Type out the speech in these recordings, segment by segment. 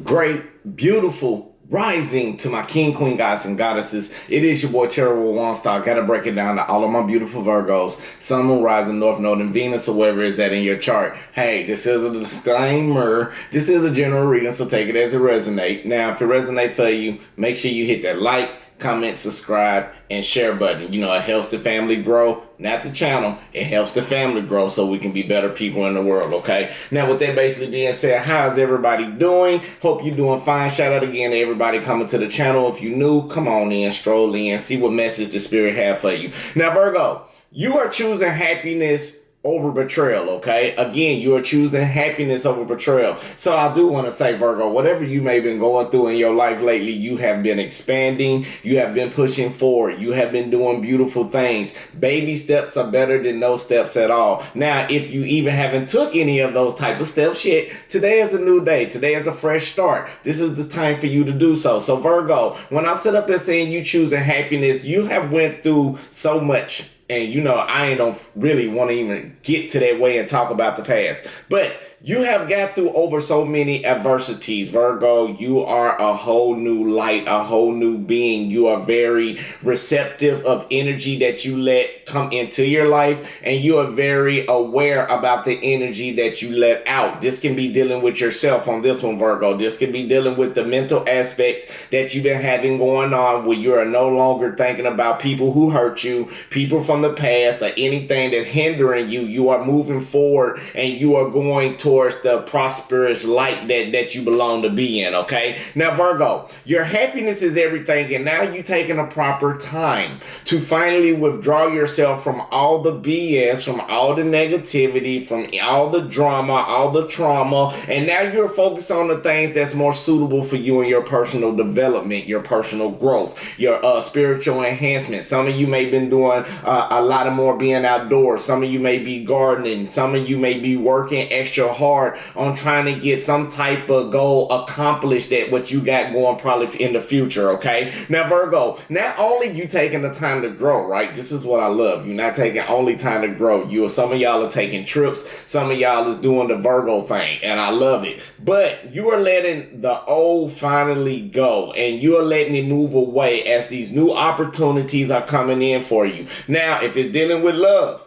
great, beautiful rising to my king, queen, gods, and goddesses. It is your boy, Terrible Waunstar. Gotta break it down to all of my beautiful Virgos, sun, moon, rising, north node, and Venus, or wherever it's at in your chart. Hey, this is a disclaimer. This is a general reading, so take it as it resonates. Now, if it resonates for you, make sure you hit that like, comment, subscribe, and share button. You know, it helps the family grow, not the channel. It helps the family grow so we can be better people in the world, okay? Now, with that basically being said, how's everybody doing? Hope you're doing fine. Shout out again to everybody coming to the channel. If you're new, come on in, stroll in, see what message the spirit have for you. Now, Virgo, you are choosing happiness over betrayal, okay? Again, you are choosing happiness over betrayal. So I do want to say, Virgo, whatever you may have been going through in your life lately, you have been expanding, you have been pushing forward, you have been doing beautiful things. Baby steps are better than no steps at all. Now, if you even haven't took any of those type of steps yet, today is a new day. Today is a fresh start. This is the time for you to do so. So Virgo, when I sit up and saying you choosing happiness, you have went through so much. And, you know, I don't really want to even get to that way and talk about the past. But you have got through over so many adversities, Virgo. You are a whole new light, a whole new being. You are very receptive of energy that you let come into your life. And you are very aware about the energy that you let out. This can be dealing with yourself on this one, Virgo. This can be dealing with the mental aspects that you've been having going on where you are no longer thinking about people who hurt you, people from the past, or anything that's hindering you. You are moving forward and you are going towards the prosperous light that you belong to be in, okay? Now, Virgo, your happiness is everything, and now you're taking a proper time to finally withdraw yourself from all the BS, from all the negativity, from all the drama, all the trauma, and now you're focused on the things that's more suitable for you and your personal development, your personal growth, your spiritual enhancement. Some of you may have been doing a lot of more being outdoors. Some of you may be gardening. Some of you may be working extra hard on trying to get some type of goal accomplished that what you got going probably in the future, okay? Now, Virgo, not only you taking the time to grow, right? This is what I love. You're not taking only time to grow. Some of y'all are taking trips. Some of y'all is doing the Virgo thing, and I love it. But you are letting the old finally go, and you are letting it move away as these new opportunities are coming in for you. Now, if it's dealing with love,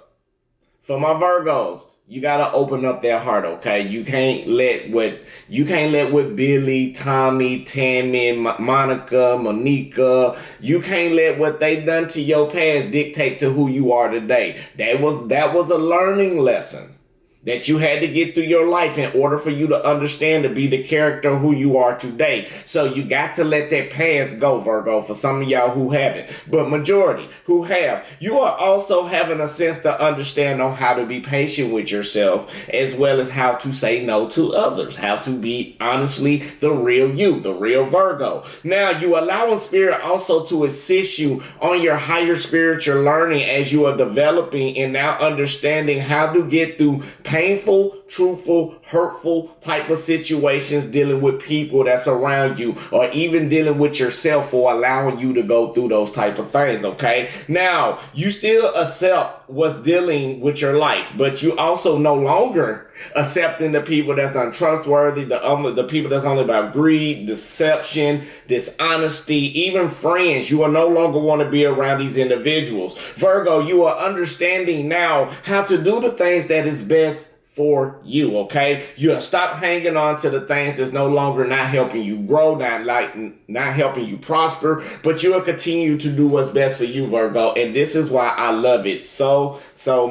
for my Virgos, you gotta open up their heart, okay? You can't let what Billy, Tommy, Tammy, Monica, Monica, you can't let what they done to your past dictate to who you are today. That was a learning lesson that you had to get through your life in order for you to understand to be the character who you are today. So you got to let that past go, Virgo, for some of y'all who haven't. But majority who have, you are also having a sense to understand on how to be patient with yourself, as well as how to say no to others, how to be honestly the real you, the real Virgo. Now you allowing spirit also to assist you on your higher spiritual learning as you are developing and now understanding how to get through painful, truthful, hurtful type of situations, dealing with people that's around you, or even dealing with yourself for allowing you to go through those type of things, okay? Now, you still accept what's dealing with your life, but you also no longer accepting the people that's untrustworthy, the people that's only about greed, deception, dishonesty, even friends. You will no longer want to be around these individuals. Virgo, you are understanding now how to do the things that is best for you, okay? You'll stop hanging on to the things that's no longer not helping you grow, not helping you prosper, but you will continue to do what's best for you, Virgo. And this is why I love it so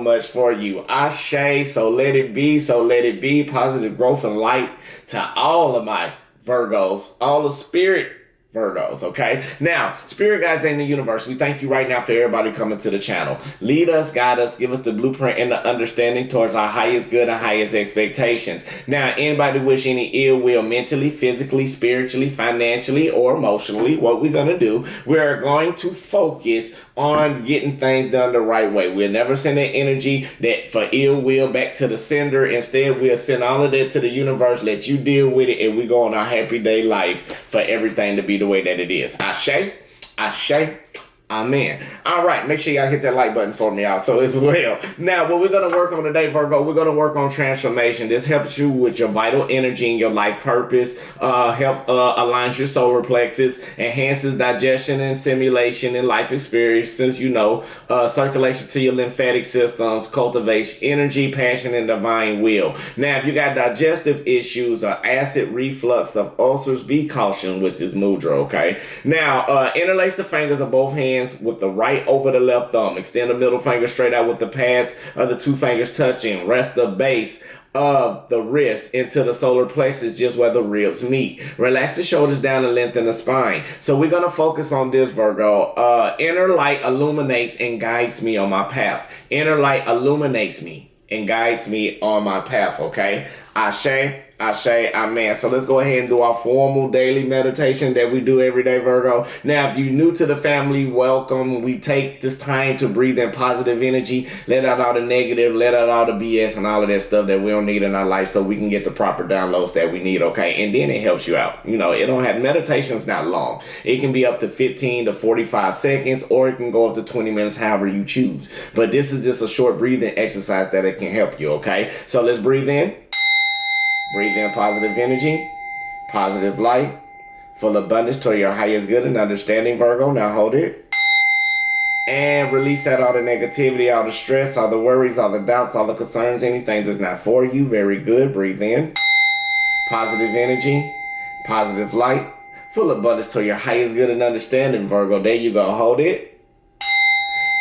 much for you. Ashe, so let it be, so let it be. Positive growth and light to all of my Virgos, all the spirit Virgos, okay? Now, spirit guides in the universe, we thank you right now for everybody coming to the channel. Lead us, guide us, give us the blueprint and the understanding towards our highest good and highest expectations. Now, anybody wish any ill will mentally, physically, spiritually, financially, or emotionally, what we're going to do, we're going to focus on getting things done the right way. We'll never send that energy that for ill will back to the sender. Instead, we'll send all of that to the universe, let you deal with it, and we go on our happy day life for everything to be the way that it is. Ashe, ashe, Amen. All right, make sure y'all hit that like button for me also as well. Now, what we're going to work on today, Virgo, we're going to work on transformation. This helps you with your vital energy and your life purpose, helps aligns your solar plexus, enhances digestion and simulation and life experiences, circulation to your lymphatic systems, cultivates energy, passion, and divine will. Now, if you got digestive issues or acid reflux of ulcers, be cautioned with this mudra, okay? Now, interlace the fingers of both hands with the right over the left thumb. Extend the middle finger straight out with the pads of the two fingers touching. Rest the base of the wrist into the solar plexus, just where the ribs meet. Relax the shoulders down and lengthen the spine. So we're going to focus on this, Virgo. Inner light illuminates and guides me on my path. Inner light illuminates me and guides me on my path, okay? Ashe, Ashe, Amen. So let's go ahead and do our formal daily meditation that we do every day, Virgo. Now, if you're new to the family, welcome. We take this time to breathe in positive energy, let out all the negative, let out all the BS and all of that stuff that we don't need in our life so we can get the proper downloads that we need, okay? And then it helps you out. It don't have, meditation's not long. It can be up to 15 to 45 seconds, or it can go up to 20 minutes, however you choose. But this is just a short breathing exercise that it can help you, okay? So let's breathe in. Breathe in positive energy, positive light, full abundance to your highest good and understanding, Virgo. Now hold it. And release out all the negativity, all the stress, all the worries, all the doubts, all the concerns, anything that's not for you. Very good. Breathe in. Positive energy, positive light, full abundance to your highest good and understanding, Virgo. There you go. Hold it.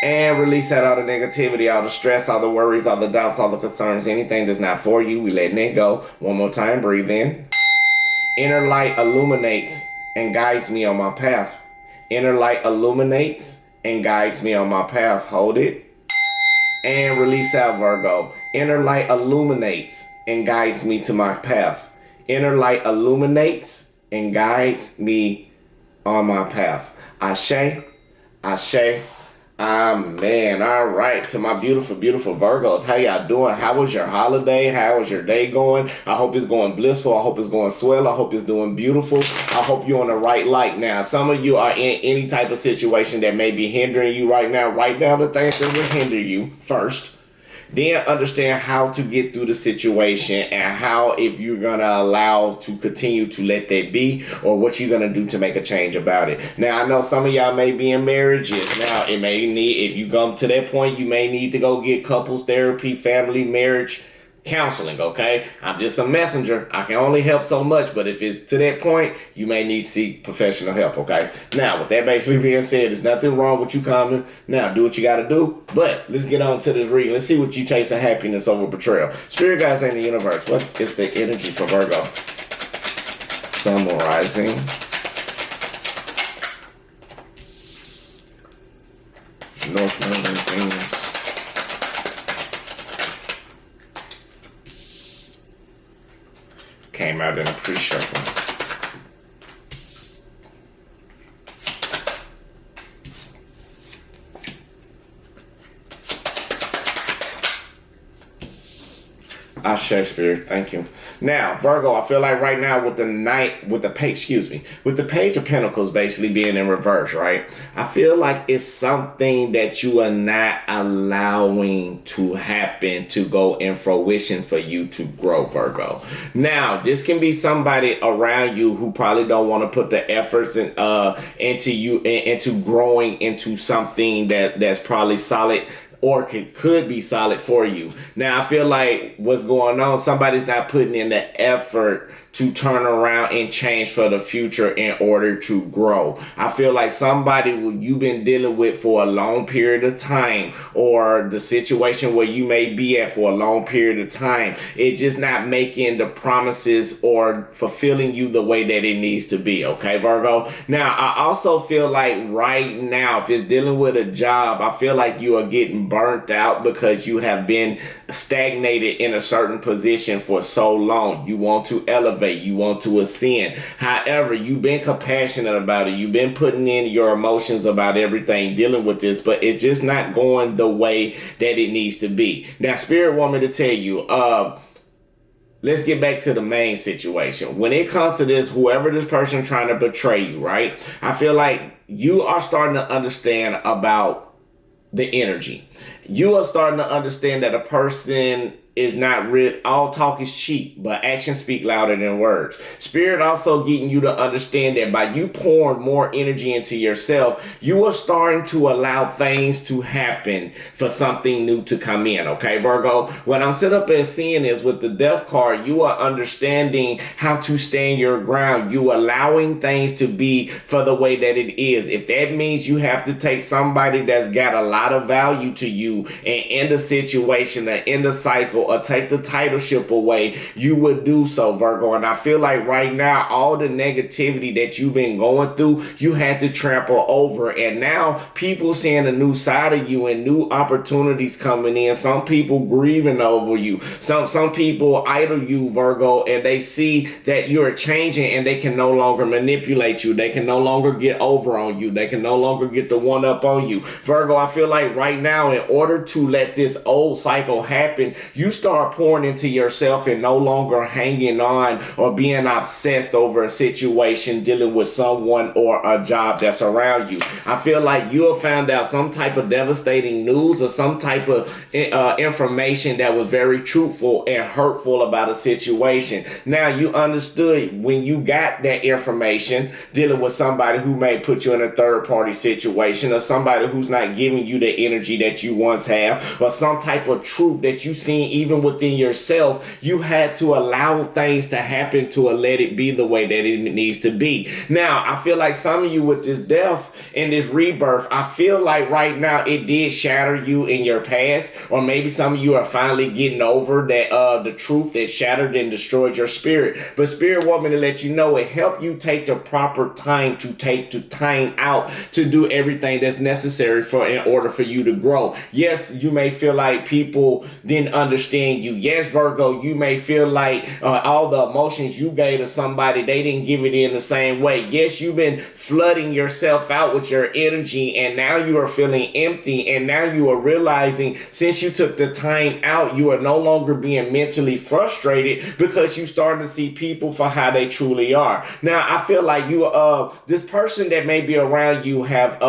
And release out all the negativity, all the stress, all the worries, all the doubts, all the concerns, anything that's not for you. We letting it go. One more time. Breathe in. Inner light illuminates and guides me on my path. Inner light illuminates and guides me on my path. Hold it. And release out, Virgo. Inner light illuminates and guides me to my path. Inner light illuminates and guides me on my path. Ashe, Ashe, Amen. All right. To my beautiful, beautiful Virgos, how y'all doing? How was your holiday? How was your day going? I hope it's going blissful. I hope it's going swell. I hope it's doing beautiful. I hope you're on the right light now. Some of you are in any type of situation that may be hindering you right now. Write down the things that will hinder you first. Then understand how to get through the situation and how, if you're going to allow to continue to let that be, or what you're going to do to make a change about it. Now, I know some of y'all may be in marriages. Now, it may need, if you come to that point, you may need to go get couples therapy, family, marriage counseling, okay? I'm just a messenger. I can only help so much, but if it's to that point, you may need to seek professional help, okay? Now, with that basically being said, there's nothing wrong with you coming. Now, do what you got to do, but let's get on to this reading. Let's see what you chasing happiness over betrayal. Spirit guides in the universe. What is the energy for Virgo? Sun rising. North Node and Venus. Came out in a pre-shuffle. Ashe, Spirit, thank you. Now, Virgo, I feel like right now with the Page of Pentacles basically being in reverse, right? I feel like it's something that you are not allowing to happen to go in fruition for you to grow, Virgo. Now, this can be somebody around you who probably don't want to put the efforts into growing into something that's probably solid, or could be solid for you. Now, I feel like what's going on, somebody's not putting in the effort to turn around and change for the future in order to grow. I feel like somebody you've been dealing with for a long period of time, or the situation where you may be at for a long period of time, it's just not making the promises or fulfilling you the way that it needs to be, okay, Virgo? Now, I also feel like right now, if it's dealing with a job, I feel like you are getting burnt out because you have been stagnated in a certain position for so long. You want to elevate. You want to ascend. However, you've been compassionate about it. You've been putting in your emotions about everything, dealing with this, but it's just not going the way that it needs to be. Now, Spirit want me to tell you, let's get back to the main situation. When it comes to this, whoever this person trying to betray you, right? I feel like you are starting to understand about the energy. You are starting to understand that a person is not real. All talk is cheap, but actions speak louder than words. Spirit also getting you to understand that by you pouring more energy into yourself, you are starting to allow things to happen for something new to come in. Okay, Virgo, what I'm set up as seeing is with the death card, you are understanding how to stand your ground. You allowing things to be for the way that it is. If that means you have to take somebody that's got a lot of value to you and end the situation or end the cycle or take the titleship away, you would do so, Virgo. And I feel like right now, all the negativity that you've been going through, you had to trample over. And now people seeing a new side of you and new opportunities coming in. Some people grieving over you. Some people idol you, Virgo, and they see that you're changing and they can no longer manipulate you. They can no longer get over on you. They can no longer get the one up on you. Virgo, I feel like right now, in order to let this old cycle happen, you start pouring into yourself and no longer hanging on or being obsessed over a situation, dealing with someone or a job that's around you. I feel like you have found out some type of devastating news or some type of information that was very truthful and hurtful about a situation. Now you understood when you got that information dealing with somebody who may put you in a third party situation or somebody who's not giving you the energy that you once have or some type of truth that you seen even within yourself. You had to allow things to happen to let it be the way that it needs to be. Now, I feel like some of you with this death and this rebirth, I feel like right now it did shatter you in your past, or maybe some of you are finally getting over that the truth that shattered and destroyed your spirit. But Spirit want me to let you know it helped you take the proper time to take the time out to do everything that's necessary in order for you to grow. Yes, you may feel like people didn't understand you. Yes, Virgo, you may feel like all the emotions you gave to somebody, they didn't give it in the same way. Yes, you've been flooding yourself out with your energy and now you are feeling empty, and now you are realizing since you took the time out, you are no longer being mentally frustrated because you starting to see people for how they truly are. Now, I feel like you this person that may be around you have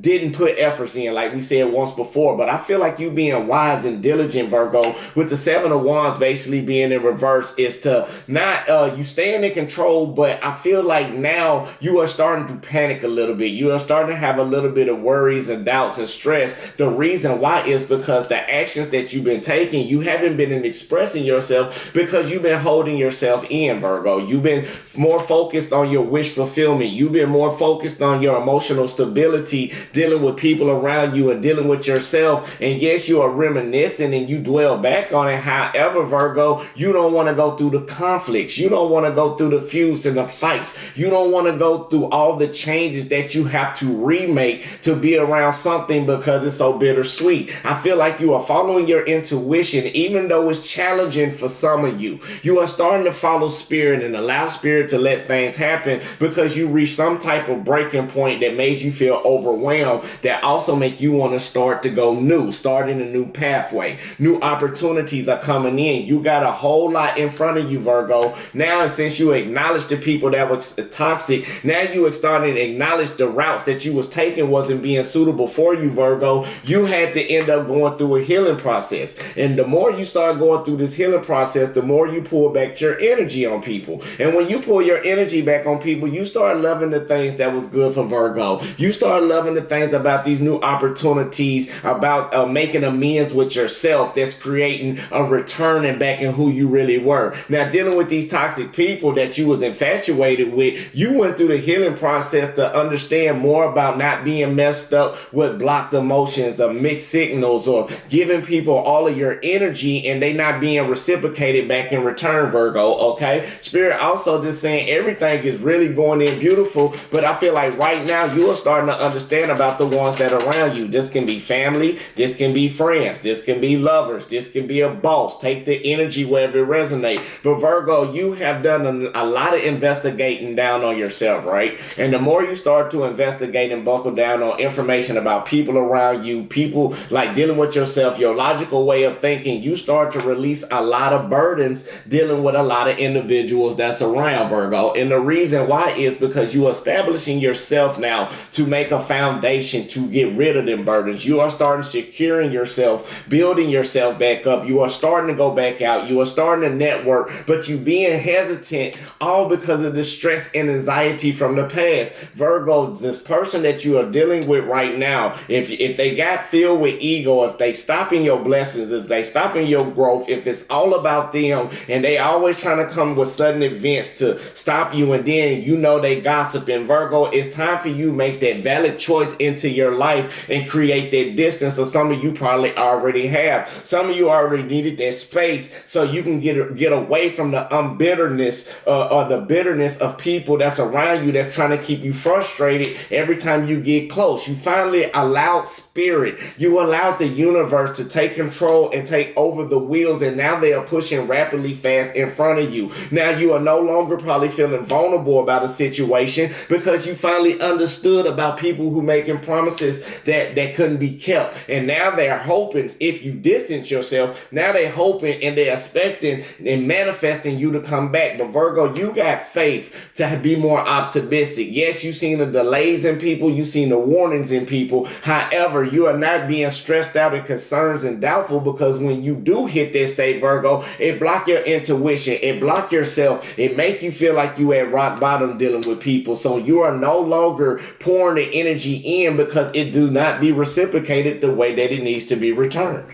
didn't put efforts in, like we said once before, but I feel like you being wise and diligent, Virgo, with the Seven of Wands basically being in reverse, is to not you staying in control, but I feel like now you are starting to panic a little bit. You are starting to have a little bit of worries and doubts and stress. The reason why is because the actions that you've been taking, you haven't been expressing yourself because you've been holding yourself in, Virgo. You've been more focused on your wish fulfillment. You've been more focused on your emotional stability, dealing with people around you and dealing with yourself. And yes, you are reminiscing and you dwell back on it. However, Virgo, you don't want to go through the conflicts. You don't want to go through the feuds and the fights. You don't want to go through all the changes that you have to remake to be around something because it's so bittersweet. I feel like you are following your intuition, even though it's challenging for some of you. You are starting to follow spirit and allow spirit to let things happen because you reach some type of breaking point that made you feel overwhelmed, that also make you want to start to go new, starting a new pathway. New opportunities are coming in. You got a whole lot in front of you, Virgo. Now, since you acknowledge the people that were toxic, now you are starting to acknowledge the routes that you was taking wasn't being suitable for you, Virgo. You had to end up going through a healing process. And the more you start going through this healing process, the more you pull back your energy on people. And when you pull your energy back on people, you start loving the things that was good for Virgo. You start loving the things about these new opportunities, about making amends with yourself, that's creating a returning back in who you really were. Now, dealing with these toxic people that you was infatuated with, you went through the healing process to understand more about not being messed up with blocked emotions or mixed signals or giving people all of your energy and they not being reciprocated back in return, Virgo, okay? Spirit also just saying everything is really going in beautiful, but I feel like right now you are starting to understand about the ones that are around you. This can be family, this can be friends, this can be lovers, this can can be a boss. Take the energy wherever it resonates. But Virgo, you have done a lot of investigating down on yourself, right? And the more you start to investigate and buckle down on information about people around you, people like dealing with yourself, your logical way of thinking, you start to release a lot of burdens dealing with a lot of individuals that's around, Virgo. And the reason why is because you are establishing yourself now to make a foundation to get rid of them burdens. You are starting securing yourself, building yourself back up. You are starting to go back out. You are starting to network, but you being hesitant all because of the stress and anxiety from the past. Virgo, this person that you are dealing with right now, if they got filled with ego, if they stopping your blessings, if they stopping your growth, if it's all about them and they always trying to come with sudden events to stop you, and then you know they gossiping, Virgo, it's time for you to make that valid choice into your life and create that distance. So some of you probably already have. Some of you already needed that space so you can get away from the bitterness or the bitterness of people that's around you that's trying to keep you frustrated every time you get close. You finally allowed spirit. You allowed the universe to take control and take over the wheels, and now they are pushing rapidly fast in front of you. Now you are no longer probably feeling vulnerable about a situation because you finally understood about people who making promises that couldn't be kept. And now they're hoping, if you distance yourself, now they're hoping and they're expecting and manifesting you to come back. But Virgo, you got faith to be more optimistic. Yes, you've seen the delays in people, you've seen the warnings in people. However, you are not being stressed out and concerns and doubtful, because when you do hit that state, Virgo, it block your intuition, it block yourself, it make you feel like you at rock bottom dealing with people. So you are no longer pouring the energy in because it do not be reciprocated the way that it needs to be returned.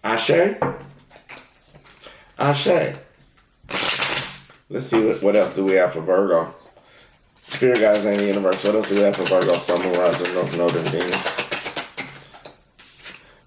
Ashe? Ashe. Let's see what else do we have for Virgo. Spirit guides in the universe. What else do we have for Virgo? Sun, Moon, Rising, North Node, and Venus.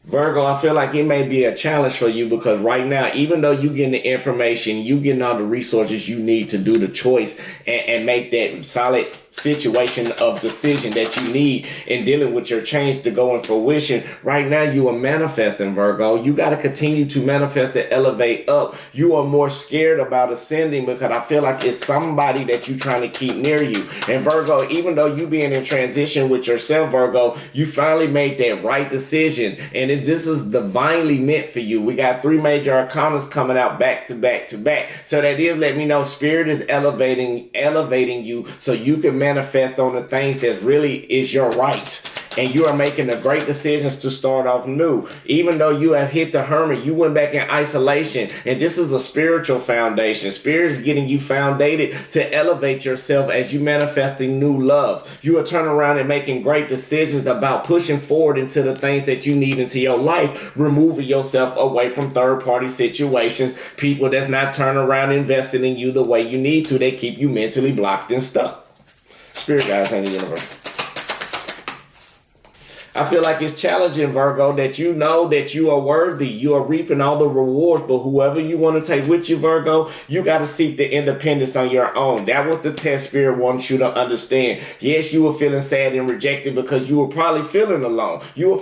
Virgo, I feel like it may be a challenge for you because right now, even though you getting the information, you getting all the resources you need to do the choice and make that solid situation of decision that you need in dealing with your change to go in fruition. Right now, you are manifesting, Virgo. You got to continue to manifest and elevate up. You are more scared about ascending because I feel like it's somebody that you trying to keep near you. And Virgo, even though you being in transition with yourself, Virgo, you finally made that right decision. And this is divinely meant for you. We got 3 major arcanas coming out back to back to back. So that is let me know spirit is elevating you so you can manifest on the things that really is your right. And you are making the great decisions to start off new. Even though you have hit the hermit, you went back in isolation. And this is a spiritual foundation. Spirit is getting you foundated to elevate yourself as you manifesting new love. You are turning around and making great decisions about pushing forward into the things that you need into your life, removing yourself away from third-party situations, people that's not turning around investing in you the way you need to. They keep you mentally blocked and stuck. Spirit guides in the universe. I feel like it's challenging, Virgo, that you know that you are worthy. You are reaping all the rewards, but whoever you want to take with you, Virgo, you got to seek the independence on your own. That was the test Spirit wants you to understand. Yes, you were feeling sad and rejected because you were probably feeling alone. You were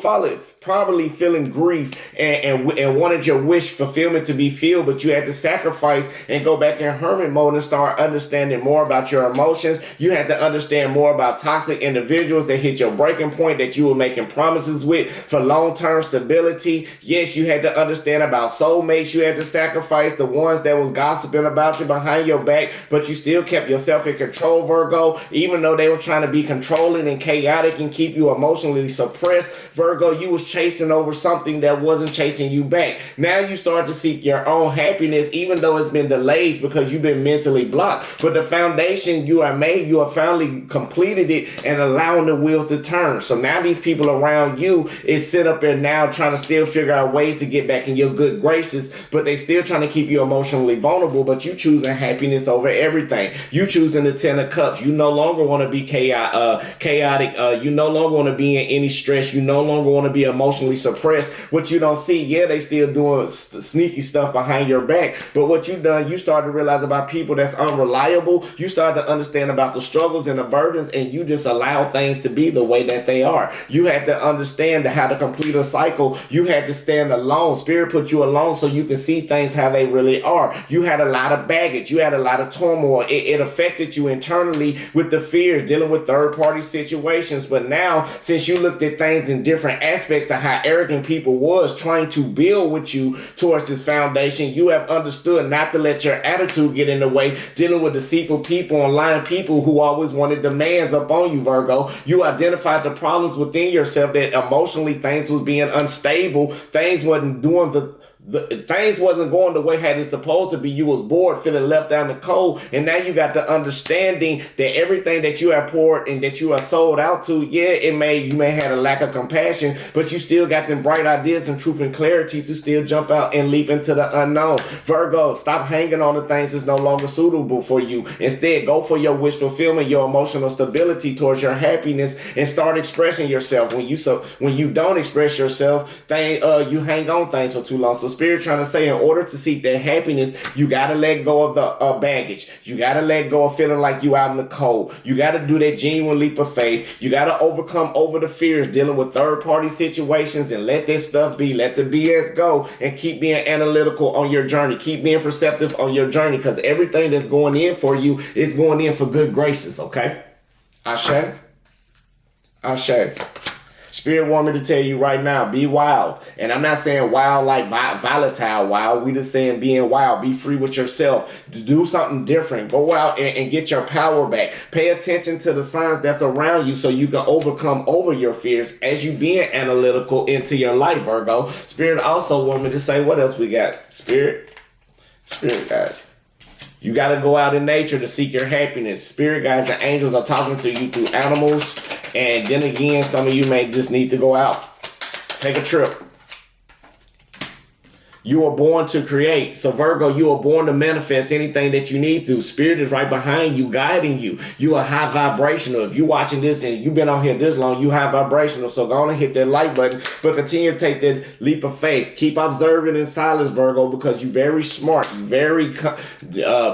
probably feeling grief and wanted your wish fulfillment to be filled, but you had to sacrifice and go back in hermit mode and start understanding more about your emotions. You had to understand more about toxic individuals that hit your breaking point that you were making promises with for long-term stability. Yes, you had to understand about soulmates. You had to sacrifice the ones that was gossiping about you behind your back, but you still kept yourself in control, Virgo, even though they were trying to be controlling and chaotic and keep you emotionally suppressed. Virgo, you was chasing over something that wasn't chasing you back. Now you start to seek your own happiness, even though it's been delays because you've been mentally blocked. But the foundation you are made, you have finally completed it and allowing the wheels to turn. So now these people around you is sit up there now trying to still figure out ways to get back in your good graces, but they still trying to keep you emotionally vulnerable, but you choosing happiness over everything. You choosing the 10 of cups. You no longer want to be chaotic. You no longer want to be in any stress. You no longer want to be emotionally suppressed. What you don't see, yeah, they still doing sneaky stuff behind your back. But what you done, you start to realize about people that's unreliable. You start to understand about the struggles and the burdens, and you just allow things to be the way that they are. You had to understand how to complete a cycle. You had to stand alone. Spirit put you alone so you can see things how they really are. You had a lot of baggage. You had a lot of turmoil. It affected you internally with the fears, dealing with third-party situations. But now, since you looked at things in different aspects of how arrogant people was trying to build with you towards this foundation, you have understood not to let your attitude get in the way, dealing with deceitful people and lying people who always wanted demands up on you, Virgo. You identified the problems within yourself, that emotionally things was being unstable. Things wasn't doing things wasn't going the way had it supposed to be. You was bored, feeling left out in the cold, and now you got the understanding that everything that you have poured and that you are sold out to, yeah, you may have a lack of compassion, but you still got them bright ideas and truth and clarity to still jump out and leap into the unknown. Virgo, stop hanging on the things that's no longer suitable for you. Instead, go for your wish fulfillment, your emotional stability towards your happiness, and start expressing yourself. When you don't express yourself, you hang on things for too long. So Spirit trying to say, in order to seek that happiness, you got to let go of the baggage. You got to let go of feeling like you out in the cold. You got to do that genuine leap of faith. You got to overcome over the fears, dealing with third-party situations, and let this stuff be. Let the BS go, and keep being analytical on your journey. Keep being perceptive on your journey, because everything that's going in for you is going in for good graces, okay? Ashe? Ashe. Spirit want me to tell you right now, be wild. And I'm not saying wild like volatile wild. We just saying being wild. Be free with yourself. To do something different. Go out and get your power back. Pay attention to the signs that's around you so you can overcome over your fears as you being analytical into your life, Virgo. Spirit also want me to say, what else we got? Spirit guys. You got to go out in nature to seek your happiness. Spirit guides and angels are talking to you through animals. And then again, some of you may just need to go out. Take a trip. You are born to create. So Virgo, you are born to manifest anything that you need to. Spirit is right behind you, guiding you. You are high vibrational. If you're watching this and you've been on here this long, you high vibrational. So go on and hit that like button, but continue to take that leap of faith. Keep observing in silence, Virgo, because you're very smart. You're very,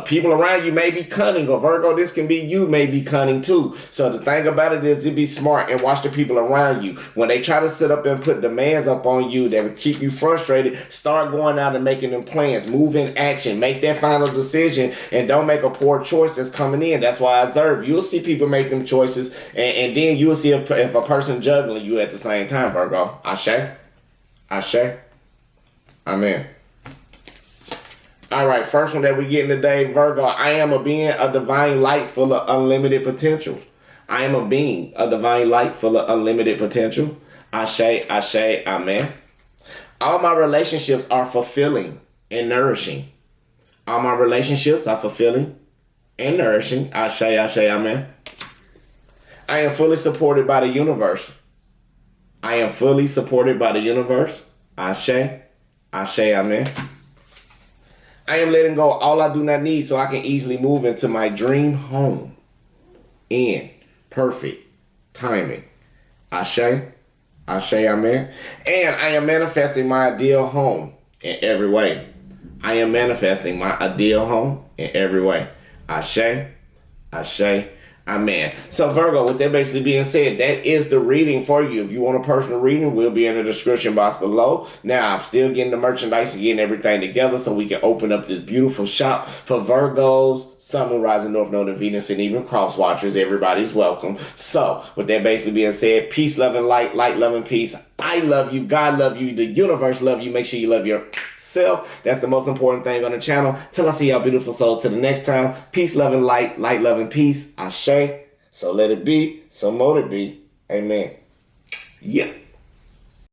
people around you may be cunning, or Virgo, this can be you may be cunning too. So the thing about it is to be smart and watch the people around you. When they try to sit up and put demands up on you that would keep you frustrated, start going out and making them plans. Move in action. Make that final decision, and don't make a poor choice that's coming in. That's why I observe. You'll see people make them choices, and then you'll see if a person juggling you at the same time, Virgo. Ashe. Ashe. Amen. All right, first one that we get in today, Virgo. I am a being, a divine light full of unlimited potential. I am a being, a divine light full of unlimited potential. Ashe, ashe, amen. All my relationships are fulfilling and nourishing. All my relationships are fulfilling and nourishing. Ashe, ashe, amen. I am fully supported by the universe. I am fully supported by the universe. Ashe, ashe, amen. I am letting go all I do not need so I can easily move into my dream home in perfect timing. Ashe. Ashe, amen. And I am manifesting my ideal home in every way. I am manifesting my ideal home in every way. Ashe, ashe, amen. So Virgo, with that basically being said, that is the reading for you. If you want a personal reading, we'll be in the description box below. Now, I'm still getting the merchandise and getting everything together so we can open up this beautiful shop for Virgos, Sun, Moon, Rising, North Node, and Venus, and even cross watchers. Everybody's welcome. So, with that basically being said, peace, love, and light, love, and peace. I love you. God love you. The universe love you. Make sure you love yourself. That's the most important thing on the channel. Till I see y'all beautiful souls. Till the next time. Peace, love, and light, love, and peace. Ashe. So let it be. So mote it be. Amen. Yeah.